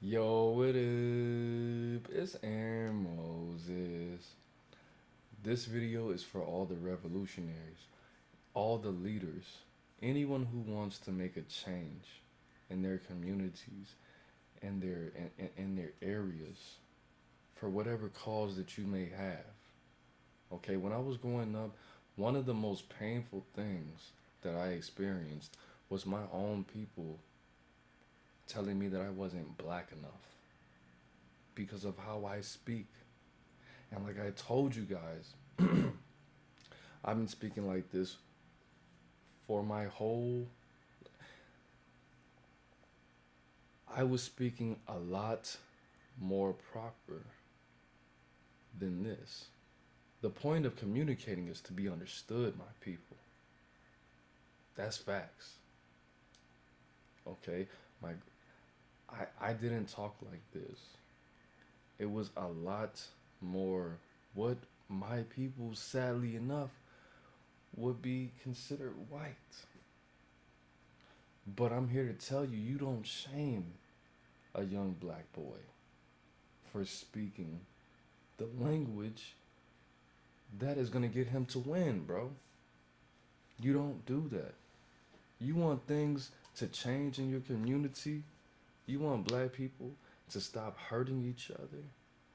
Yo, what up? It's Aaron Moses. This video is for all the revolutionaries, all the leaders, anyone who wants to make a change in their communities and in their areas for whatever cause that you may have. Okay, when I was growing up, one of the most painful things that I experienced was my own people telling me that I wasn't black enough because of how I speak. And like I told you guys, I've been speaking like this for my whole. I was speaking a lot more proper than this. The point of communicating is to be understood, my people. That's facts. Okay? My I didn't talk like this. It was a lot more what my people, sadly enough, would be considered white. But I'm here to tell you, you don't shame a young black boy for speaking the language that is going to get him to win, bro. You don't do that. You want things to change in your community. You want black people to stop hurting each other.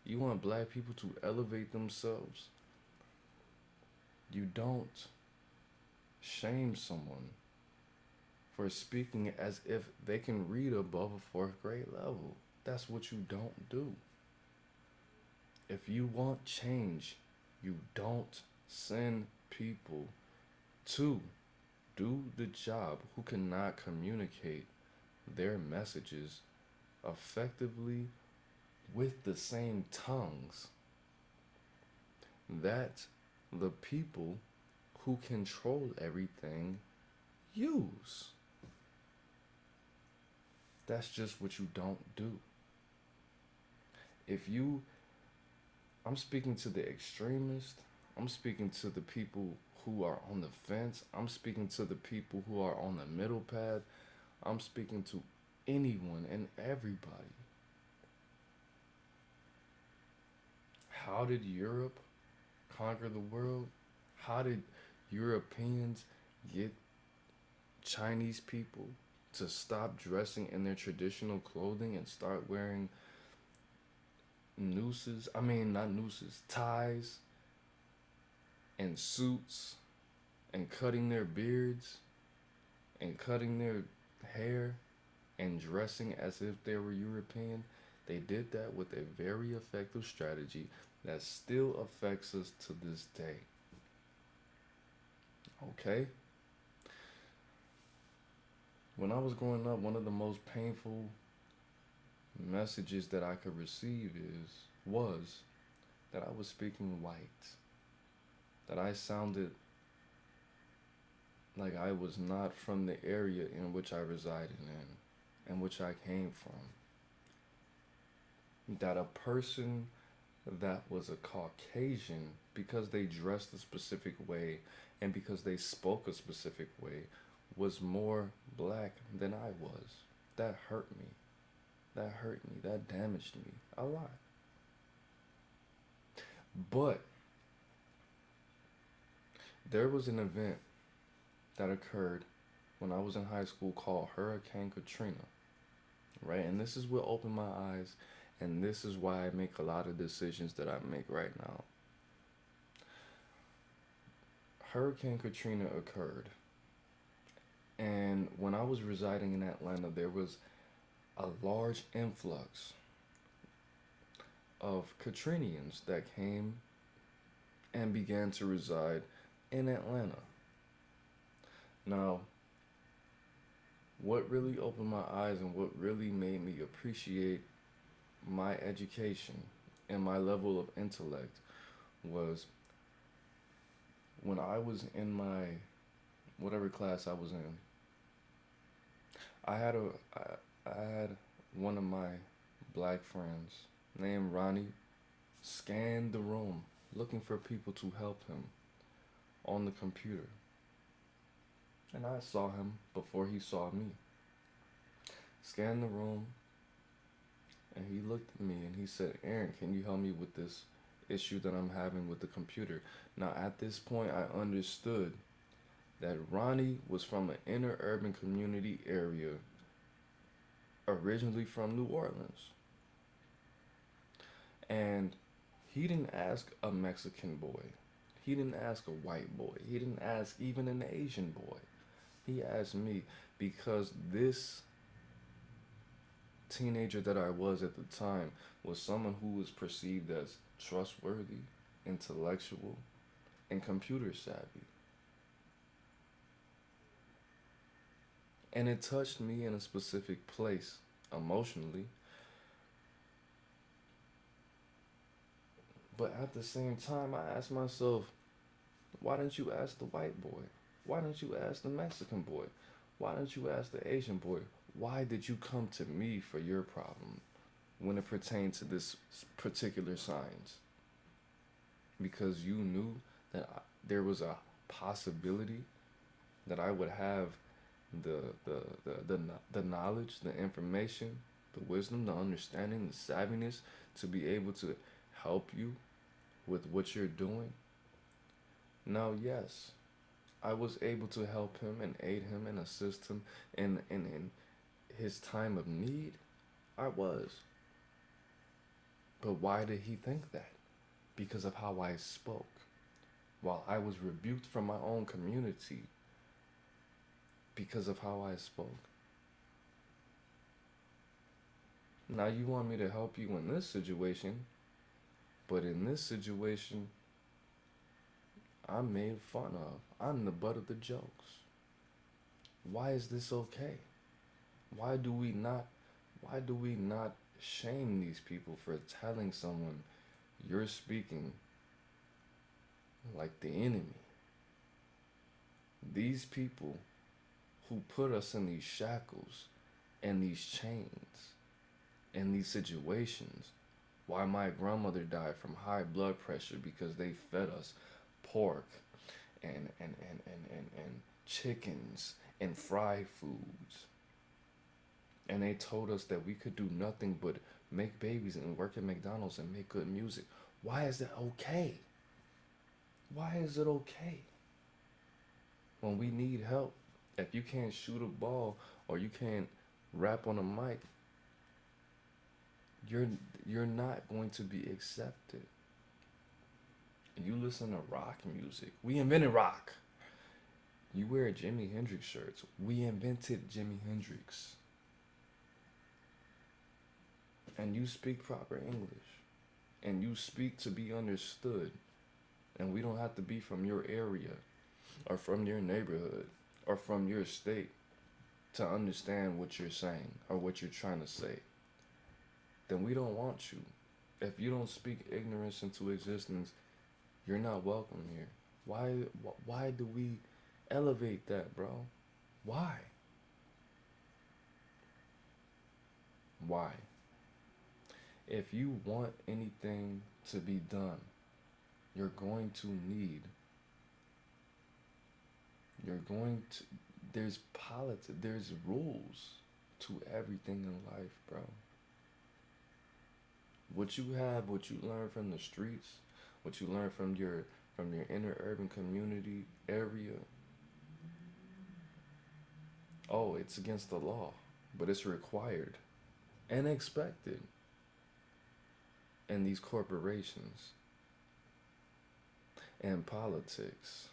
You want black people to elevate themselves. You don't shame someone for speaking as if they can read above a fourth grade level. That's what you don't do. If you want change, you don't send people to do the job who cannot communicate their messages effectively with the same tongues that the people who control everything use. That's just what you don't do. If you, I'm speaking to the extremists, I'm speaking to the people who are on the fence, I'm speaking to the people who are on the middle path, I'm speaking to anyone and everybody. How did Europe conquer the world? How did Europeans get Chinese people to stop dressing in their traditional clothing and start wearing nooses? I mean, not nooses, ties and suits and cutting their beards and cutting their hair and dressing as if they were European. They did that with a very effective strategy that still affects us to this day. Okay? When I was growing up, one of the most painful messages that I could receive was that I was speaking white, that I sounded like I was not from the area in which I resided in which I came from. That a person that was a Caucasian, because they dressed a specific way and because they spoke a specific way, was more black than I was. That hurt me. That hurt me. That damaged me a lot. But there was an event that occurred when I was in high school called Hurricane Katrina, right? And this is what opened my eyes, and this is why I make a lot of decisions that I make right now. Hurricane Katrina occurred, and when I was residing in Atlanta, there was a large influx of Katrinians that came and began to reside in Atlanta. Now, what really opened my eyes and what really made me appreciate my education and my level of intellect was when I was in my whatever class I was in. I had a I had one of my black friends named Ronnie scan the room looking for people to help him on the computer. And I saw him before he saw me. Scan the room, and he looked at me and he said, Aaron, can you help me with this issue that I'm having with the computer? Now, at this point, I understood that Ronnie was from an inner urban community area, originally from New Orleans. And he didn't ask a Mexican boy. He didn't ask a white boy. He didn't ask even an Asian boy. He asked me because this teenager that I was at the time was someone who was perceived as trustworthy, intellectual, and computer savvy. And it touched me in a specific place emotionally. But at the same time, I asked myself, why didn't you ask the white boy? Why didn't you ask the Mexican boy? Why didn't you ask the Asian boy? Why did you come to me for your problem when it pertained to this particular science? Because you knew that there was a possibility that I would have the, the, the knowledge, the information, the wisdom, the understanding, the savviness to be able to help you with what you're doing. Now, yes, I was able to help him and aid him and assist him in his time of need. I was. But why did he think that? Because of how I spoke. While I was rebuked from my own community because of how I spoke. Now you want me to help you in this situation, but in this situation, I'm made fun of. I'm the butt of the jokes. Why is this okay? Why do we not shame these people for telling someone you're speaking like the enemy? These people who put us in these shackles and these chains and these situations. Why my grandmother died from high blood pressure because they fed us pork and chickens and fried foods. And they told us that we could do nothing but make babies and work at McDonald's and make good music. Why is that okay? Why is it okay? When we need help, if you can't shoot a ball or you can't rap on a mic, you're not going to be accepted. You listen to rock music. We invented rock. You wear Jimi Hendrix shirts. We invented Jimi Hendrix. And you speak proper English. And you speak to be understood. And we don't have to be from your area or from your neighborhood or from your state to understand what you're saying or what you're trying to say. Then we don't want you. If you don't speak ignorance into existence, you're not welcome here. Why do we elevate that, bro? Why? Why? If you want anything to be done, you're going to need, there's politics, there's rules to everything in life, bro. What you have, what you learn from the streets, what you learn from your inner urban community area. Oh, it's against the law, but it's required and expected in these corporations and politics.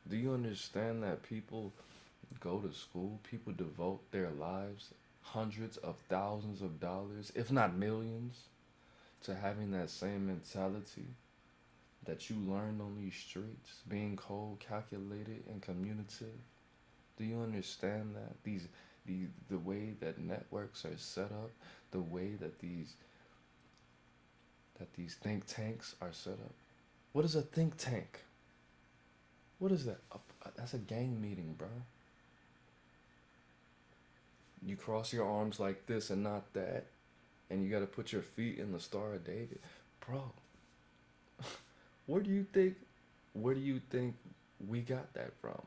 Do you understand that people go to school, people devote their lives, hundreds of thousands of dollars, if not millions, to having that same mentality that you learned on these streets, being cold, calculated, and communicative? Do you understand that the way that networks are set up, the way that these think tanks are set up? What is a think tank? What is that? That's a gang meeting, bro. You cross your arms like this and not that, and you got to put your feet in the Star of David, bro. Where do you think we got that from?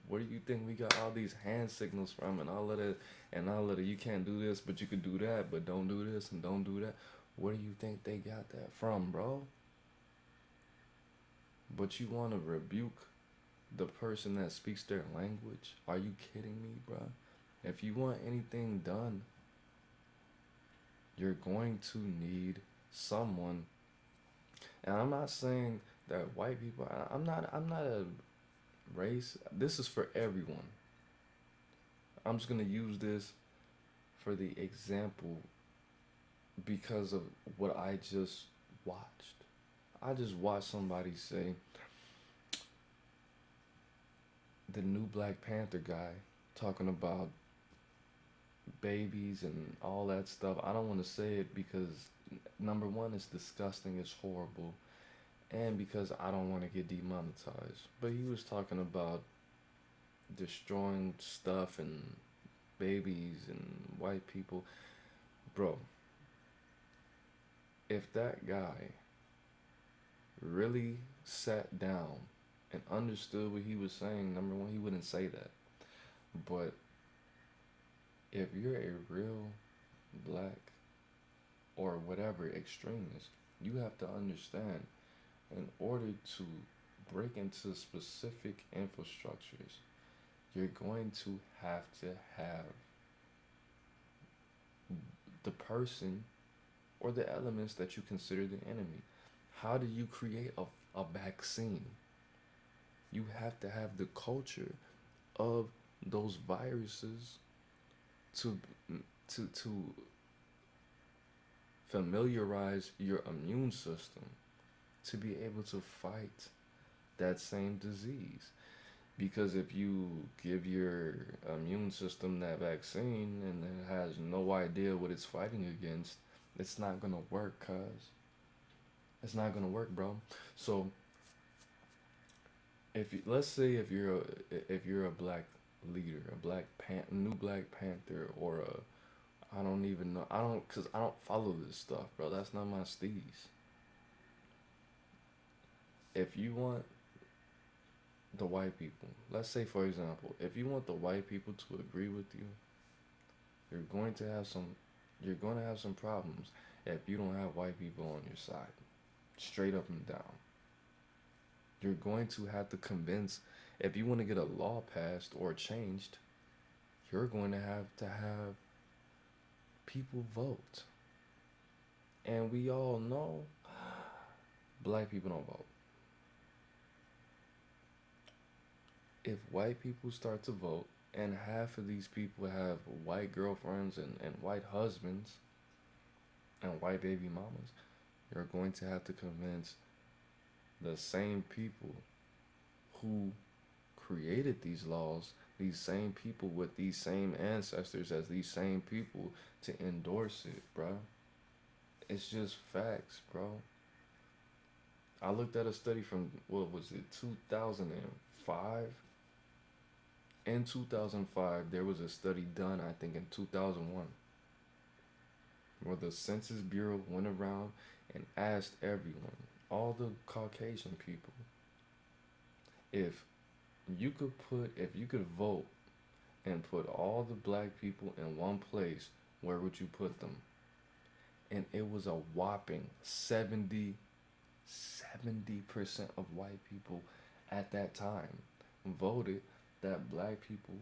Where do you think we got all these hand signals from and all of that and all of the you can't do this but you could do that but don't do this and don't do that? Where do you think they got that from, bro? But you want to rebuke the person that speaks their language? Are you kidding me, bro? If you want anything done, you're going to need someone. And I'm not saying that white people. I'm not a race. This is for everyone. I'm just gonna use this for the example because of what I just watched. I just watched somebody say the new Black Panther guy talking about babies and all that stuff. I don't want to say it because number one, it's disgusting, it's horrible, and because I don't want to get demonetized. But he was talking about destroying stuff and babies and white people. Bro, if that guy really sat down and understood what he was saying, number one, he wouldn't say that. But if you're a real black or whatever extremist, you have to understand in order to break into specific infrastructures, you're going to have the person or the elements that you consider the enemy. How do you create a vaccine? You have to have the culture of those viruses to to familiarize your immune system to be able to fight that same disease. Because if you give your immune system that vaccine and it has no idea what it's fighting against, it's not gonna work, cuz it's not gonna work, bro. So if you, let's say if you're a black leader, a new Black Panther, or a I don't even know, I don't, cause I don't follow this stuff, bro. That's not my steez. If you want the white people, let's say for example, if you want the white people to agree with you, you're going to have some you're going to have some problems if you don't have white people on your side, straight up and down. You're going to have to convince, if you want to get a law passed or changed, you're going to have people vote. And we all know black people don't vote. If white people start to vote and half of these people have white girlfriends and white husbands and white baby mamas, you're going to have to convince the same people who created these laws, these same people with these same ancestors as these same people, to endorse it, bro. It's just facts, bro. I looked at a study from, what was it, 2005? In 2005, there was a study done, I think, in 2001, where the Census Bureau went around and asked everyone, all the Caucasian people, if if you could vote and put all the black people in one place, where would you put them? And it was a whopping 70% of white people at that time voted that black people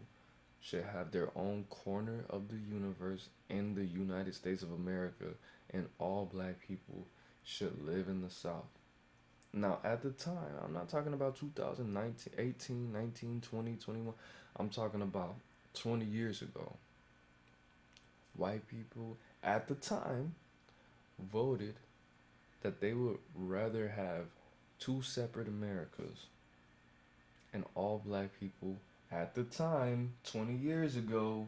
should have their own corner of the universe in the United States of America, and all black people should live in the South. Now, at the time, I'm not talking about 2019, 18, 19, 20, 21. I'm talking about 20 years ago. White people at the time voted that they would rather have two separate Americas, and all black people at the time, 20 years ago,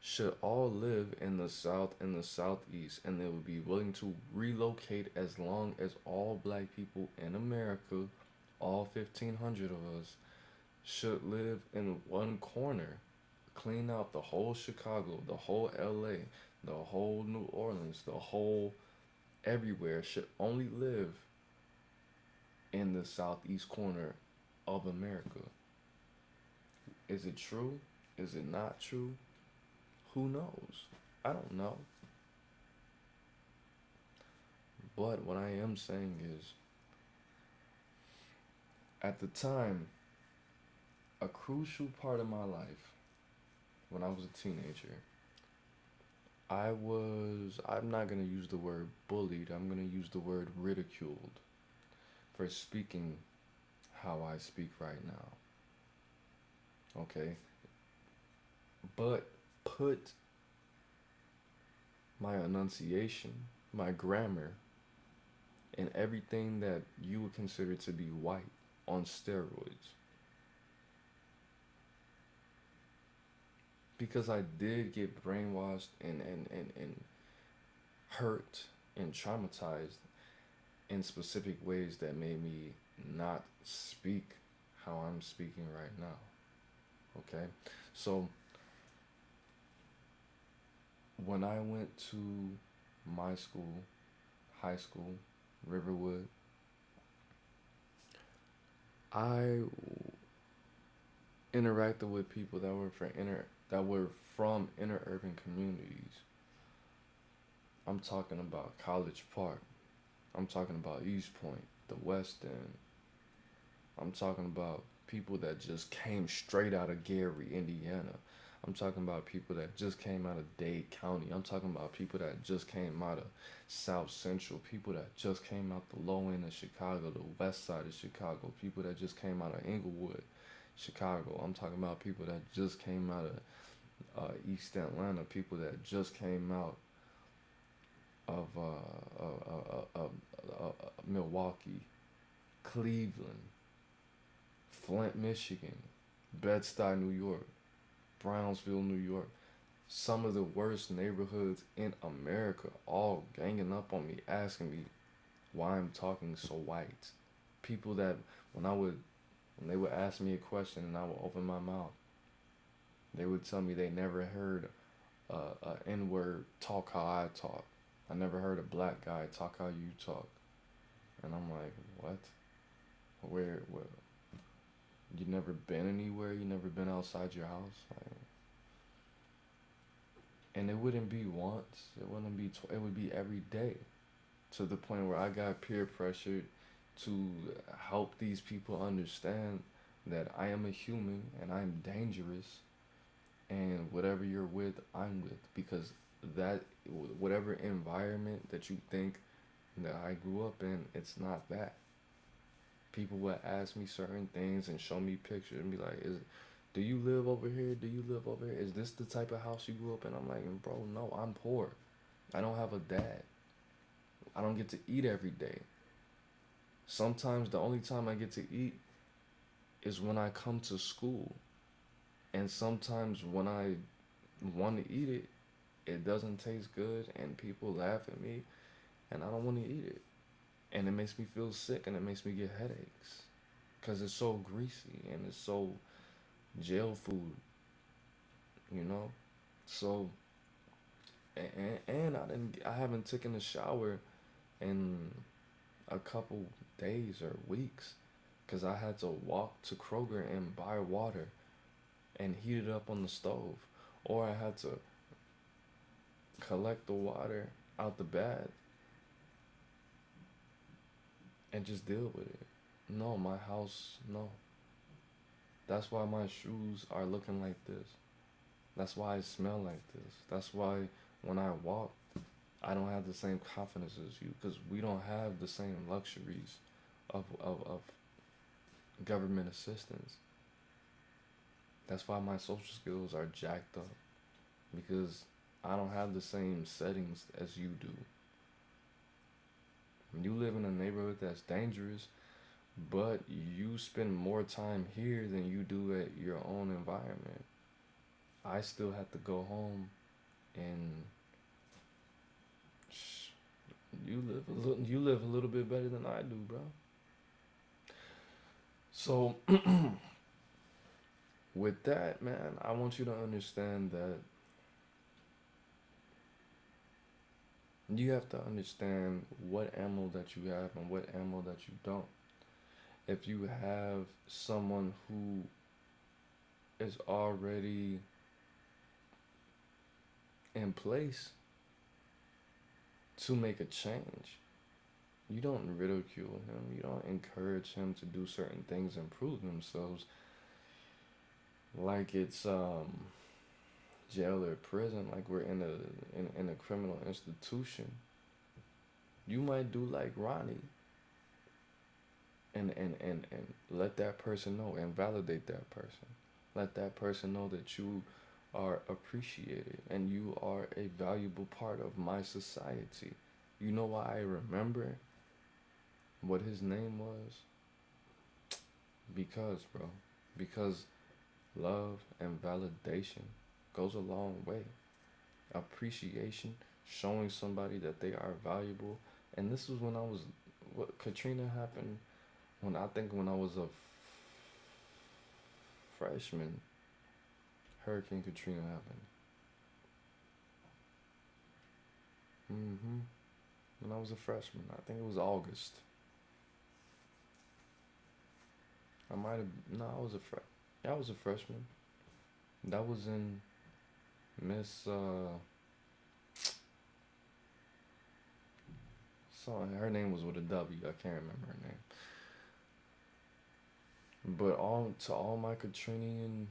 should all live in the South and the Southeast, and they would be willing to relocate as long as all black people in America, all 1,500 of us, should live in one corner. Clean out the whole Chicago, the whole LA, the whole New Orleans, the whole everywhere should only live in the southeast corner of America. Is it true? Is it not true? Who knows? I don't know. But what I am saying is, at the time, a crucial part of my life, when I was a teenager, I'm not going to use the word bullied, I'm going to use the word ridiculed for speaking how I speak right now. Okay? But put my enunciation, my grammar, and everything that you would consider to be white on steroids. Because I did get brainwashed and hurt and traumatized in specific ways that made me not speak how I'm speaking right now. Okay? So when I went to my school, high school, Riverwood, I interacted with people that were from inner urban communities. I'm talking about College Park. I'm talking about East Point, the West End. I'm talking about people that just came straight out of Gary, Indiana. I'm talking about people that just came out of Dade County. I'm talking about people that just came out of South Central. People that just came out the low end of Chicago, the west side of Chicago. People that just came out of Inglewood, Chicago. I'm talking about people that just came out of East Atlanta. People that just came out of Milwaukee, Cleveland, Flint, Michigan, Bed-Stuy, New York, Brownsville, New York. Some of the worst neighborhoods in America, all ganging up on me, asking me why I'm talking so white. People that when they would ask me a question and I would open my mouth, they would tell me they never heard a N-word talk how I talk. I never heard a black guy talk how you talk. And I'm like, what? Where? You never been anywhere? You never been outside your house? Like, and it wouldn't be once. It wouldn't be. It would be every day, to the point where I got peer pressured to help these people understand that I am a human and I'm dangerous, and whatever you're with, I'm with, because that whatever environment that you think that I grew up in, it's not that. People would ask me certain things and show me pictures and be like, do you live over here? Do you live over here? Is this the type of house you grew up in? I'm like, bro, no, I'm poor. I don't have a dad. I don't get to eat every day. Sometimes the only time I get to eat is when I come to school. And sometimes when I want to eat it, it doesn't taste good and people laugh at me and I don't want to eat it. And it makes me feel sick and it makes me get headaches because it's so greasy and it's so jail food, you know. So and I haven't taken a shower in a couple days or weeks because I had to walk to Kroger and buy water and heat it up on the stove, or I had to collect the water out the bath and just deal with it. No, my house, no. That's why my shoes are looking like this. That's why I smell like this. That's why when I walk, I don't have the same confidence as you, because we don't have the same luxuries of government assistance. That's why my social skills are jacked up, because I don't have the same settings as you do. You live in a neighborhood that's dangerous, but you spend more time here than you do at your own environment. I still have to go home and you live a little bit better than I do, bro. So with that, man, I want you to understand that you have to understand what ammo that you have and what ammo that you don't. If you have someone who is already in place to make a change. You don't ridicule him. You don't encourage him to do certain things and prove themselves like it's jail or prison, like we're in a criminal institution. You might do like Ronnie and let that person know and validate that person. Let that person know that you are appreciated and you are a valuable part of my society. You know why I remember what his name was? Because, bro, because love and validation goes a long way. Appreciation, showing somebody that they are valuable. And this was when I was, what Katrina happened when I think when I was a freshman. Hurricane Katrina happened. When I was a freshman, I think it was August. I might have, no, I was a freshman. That was in Miss so her name was with a W. I can't remember her name. But all to all my Katrinian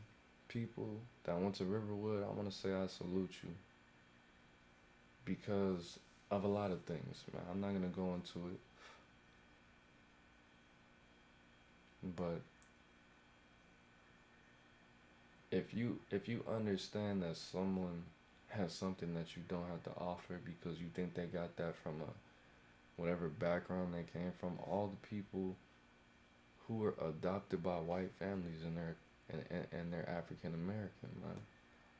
people that went to Riverwood, I want to say I salute you because of a lot of things, man. I'm not gonna go into it, but if you understand that someone has something that you don't have to offer because you think they got that from a whatever background they came from, all the people who were adopted by white families and they're African American, man.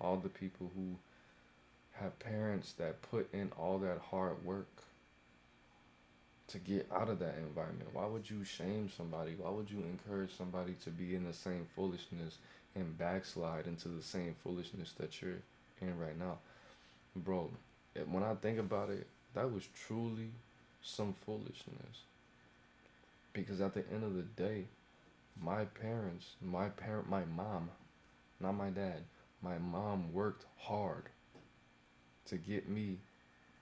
All the people who have parents that put in all that hard work to get out of that environment. Why would you shame somebody? Why would you encourage somebody to be in the same foolishness and backslide into the same foolishness that you're in right now? Bro, when I think about it, that was truly some foolishness. Because at the end of the day, my mom, not my dad, my mom worked hard to get me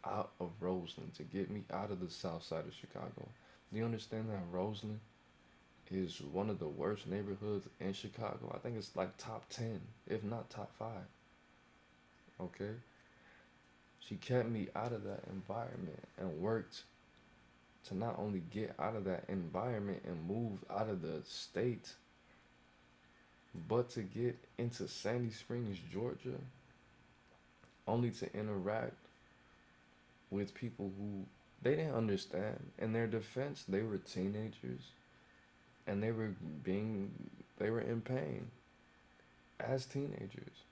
out of Roseland, to get me out of the south side of Chicago. Do you understand that Roseland is one of the worst neighborhoods in Chicago? I think it's like top 10, if not top 5. Okay? She kept me out of that environment and worked to not only get out of that environment and move out of the state, but to get into Sandy Springs, Georgia, only to interact with people who they didn't understand. In their defense, they were teenagers and they were in pain as teenagers.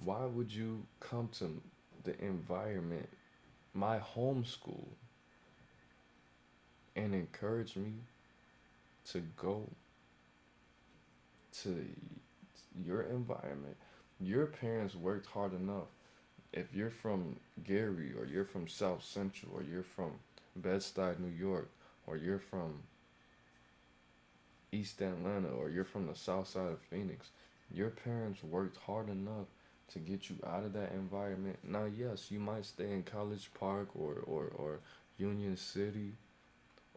Why would you come to the environment, my home school, and encourage me to go to your environment? Your parents worked hard enough. If you're from Gary or you're from South Central or you're from Bed-Stuy, New York, or you're from East Atlanta or you're from the south side of Phoenix, your parents worked hard enough to get you out of that environment. Now, yes, you might stay in College Park or Union City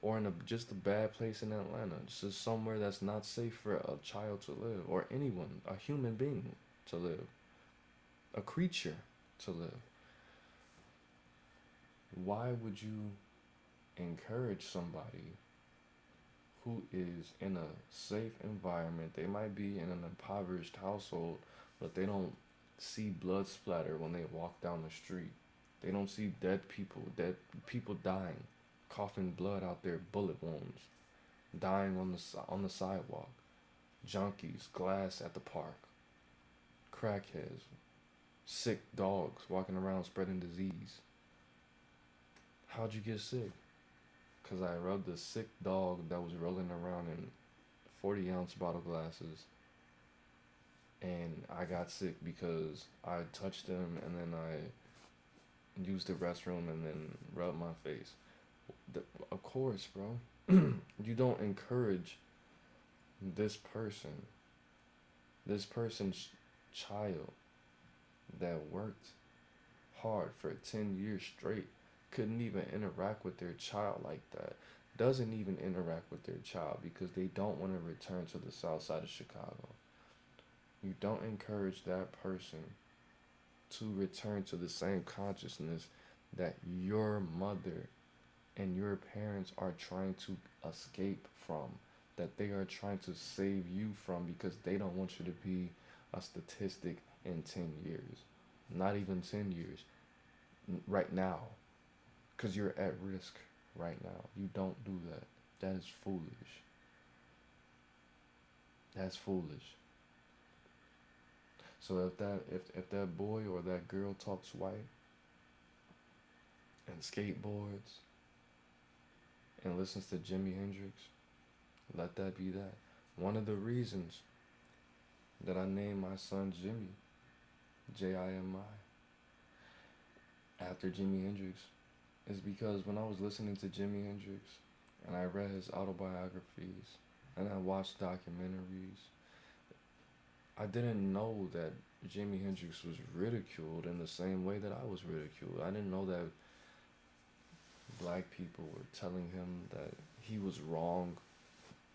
or in just a bad place in Atlanta. Just somewhere that's not safe for a child to live or anyone, a human being to live, a creature to live. Why would you encourage somebody who is in a safe environment? They might be in an impoverished household, but they don't see blood splatter when they walk down the street. They don't see dead people dying, coughing blood out their bullet wounds, dying on the sidewalk, junkies, glass at the park, crackheads, sick dogs walking around spreading disease. How'd you get sick? Because I rubbed a sick dog that was rolling around in 40-ounce bottle glasses, and I got sick because I touched him and then I used the restroom and then rubbed my face. Of course, bro. You don't encourage this person This person's child that worked hard for 10 years straight couldn't even interact with their child like that. Doesn't even interact with their child because they don't want to return to the south side of Chicago. You don't encourage that person to return to the same consciousness that your mother and your parents are trying to escape from, that they are trying to save you from because they don't want you to be a statistic in 10 years. Not even 10 years. Right now. Because you're at risk right now. You don't do that. That is foolish. That's foolish. So if that boy or that girl talks white and skateboards and listens to Jimi Hendrix, let that be that. One of the reasons that I named my son Jimmy, Jimi, after Jimi Hendrix, is because when I was listening to Jimi Hendrix and I read his autobiographies and I watched documentaries, I didn't know that Jimi Hendrix was ridiculed in the same way that I was ridiculed. I didn't know that black people were telling him that he was wrong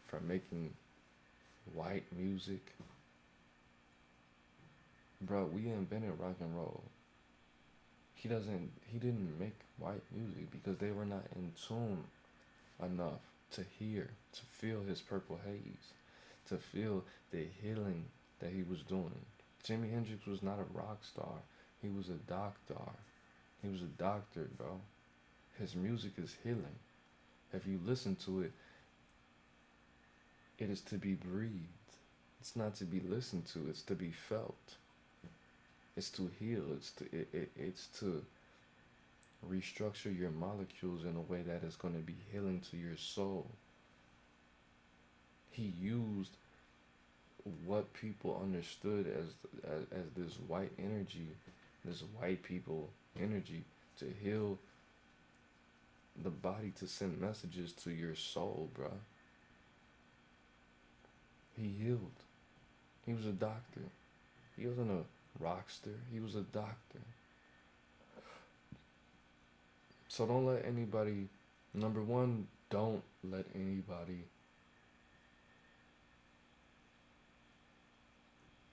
for making white music. Bro, we invented rock and roll. He didn't make white music because they were not in tune enough to hear, to feel his purple haze, to feel the healing that he was doing. Jimi Hendrix was not a rock star. He was a doctor. He was a doctor, bro. His music is healing. If you listen to it, it is to be breathed. It's not to be listened to, it's to be felt. It's to heal. It's to restructure your molecules in a way that is going to be healing to your soul. He used what people understood as this white energy, this white people energy, to heal the body, to send messages to your soul, bruh. He healed. He was a doctor. He wasn't a rockster. He was a doctor. So don't let anybody, number one, don't let anybody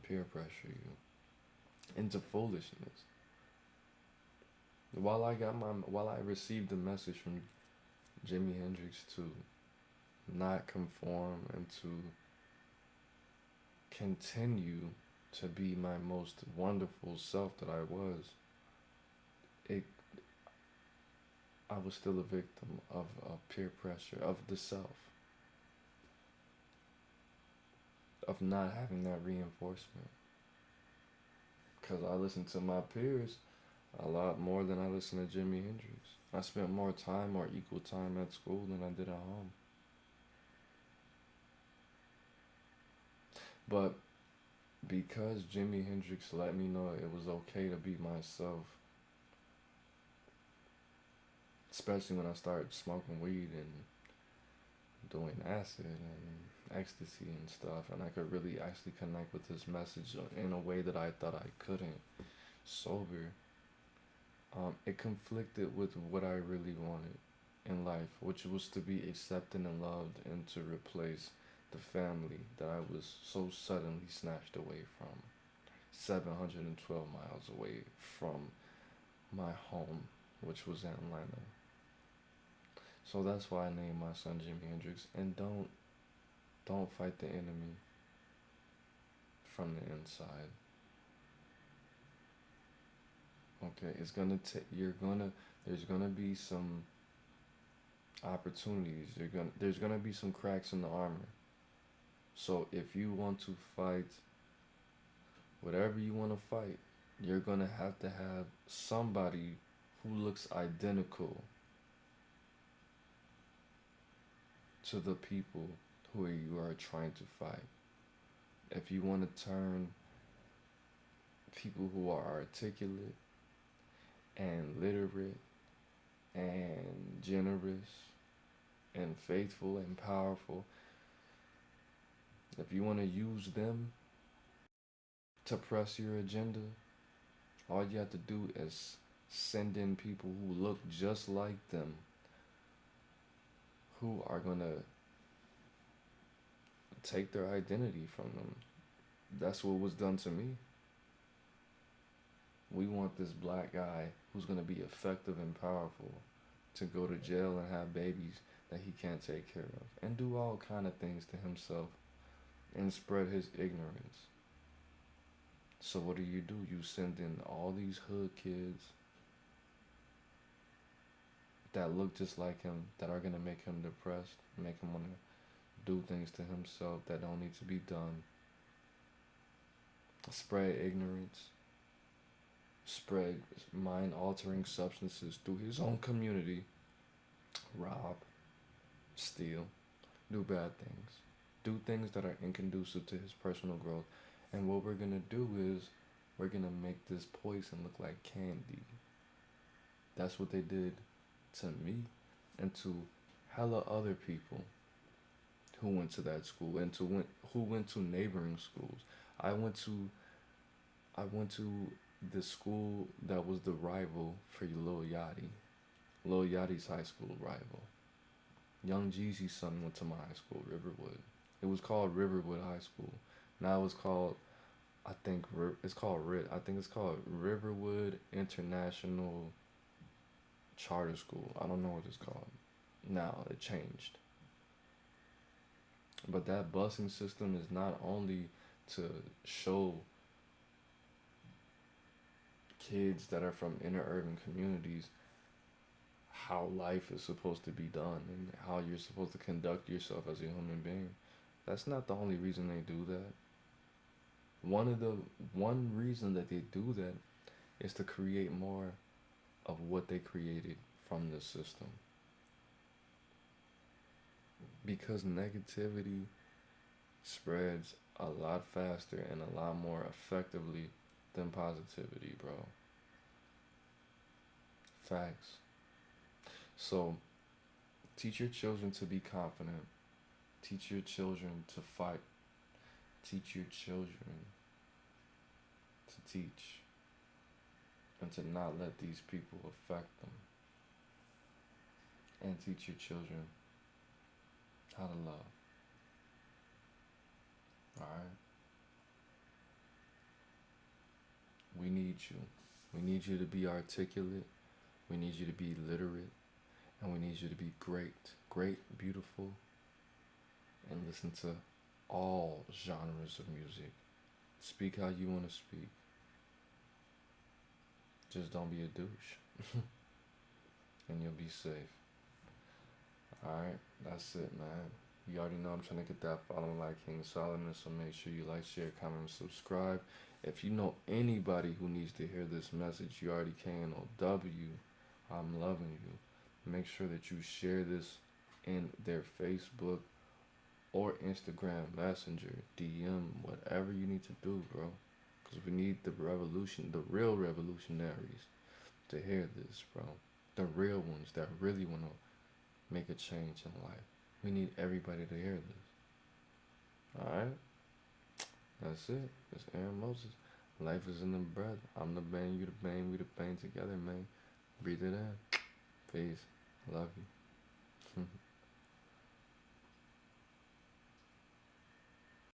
peer pressure you into foolishness. While I received the message from Jimi Hendrix to not conform and to continue to be my most wonderful self that I was, it I was still a victim of peer pressure, of the self, of not having that reinforcement. Because I listened to my peers a lot more than I listened to Jimi Hendrix. I spent more time or equal time at school than I did at home. But because Jimi Hendrix let me know it was okay to be myself, especially when I started smoking weed and doing acid and ecstasy and stuff, and I could really actually connect with his message in a way that I thought I couldn't sober. It conflicted with what I really wanted in life, which was to be accepted and loved and to replace the family that I was so suddenly snatched away from, 712 miles away from my home, which was Atlanta. So that's why I named my son Jimi Hendrix. And don't fight the enemy from the inside. Okay, it's gonna take. You're gonna. There's gonna be some opportunities. There's gonna be some cracks in the armor. So if you want to fight whatever you want to fight, you're gonna have to have somebody who looks identical to the people who you are trying to fight. If you want to turn people who are articulate and literate and generous and faithful and powerful, if you want to use them to press your agenda, all you have to do is send in people who look just like them, who are gonna take their identity from them. That's what was done to me. We want this black guy who's gonna be effective and powerful to go to jail and have babies that he can't take care of and do all kind of things to himself and spread his ignorance. So what do? You send in all these hood kids that look just like him, that are gonna make him depressed, make him wanna do things to himself that don't need to be done. Spread ignorance, spread mind altering substances through his own community, rob, steal, do bad things, do things that are inconducive to his personal growth. And what we're gonna do is we're gonna make this poison look like candy. That's what they did to me and to hella other people who went to that school and who went to neighboring schools. I went to I went to the school that was the rival for Lil Yachty. Lil Yachty's high school rival. Young Jeezy's son went to my high school, Riverwood. It was called Riverwood High School. Now it's called, I think it's called I think it's called Riverwood International Charter School. I don't know what it's called. Now it changed. But that busing system is not only to show kids that are from inner urban communities how life is supposed to be done and how you're supposed to conduct yourself as a human being. That's not the only reason they do that. One reason that they do that is to create more of what they created from the system. Because negativity spreads a lot faster and a lot more effectively than positivity, bro. Facts. So, teach your children to be confident. Teach your children to fight. Teach your children to teach. And to not let these people affect them. And teach your children how to love. Alright? We need you. We need you to be articulate. We need you to be literate. And we need you to be great, beautiful, and listen to all genres of music. Speak how you want to speak. Just don't be a douche. And you'll be safe. Alright, that's it, man. You already know I'm trying to get that following like King Solomon, so make sure you like, share, comment, and subscribe. If you know anybody who needs to hear this message, you already can. I'm loving you. Make sure that you share this in their Facebook or Instagram Messenger, DM, whatever you need to do, bro. Because we need the real revolutionaries to hear this, bro. The real ones that really want to make a change in life. We need everybody to hear this. Alright? That's it. It's Aaron Moses. Life is in the breath. I'm the bang, you the bang, we the bang together, man. Breathe it in. Peace. Love you.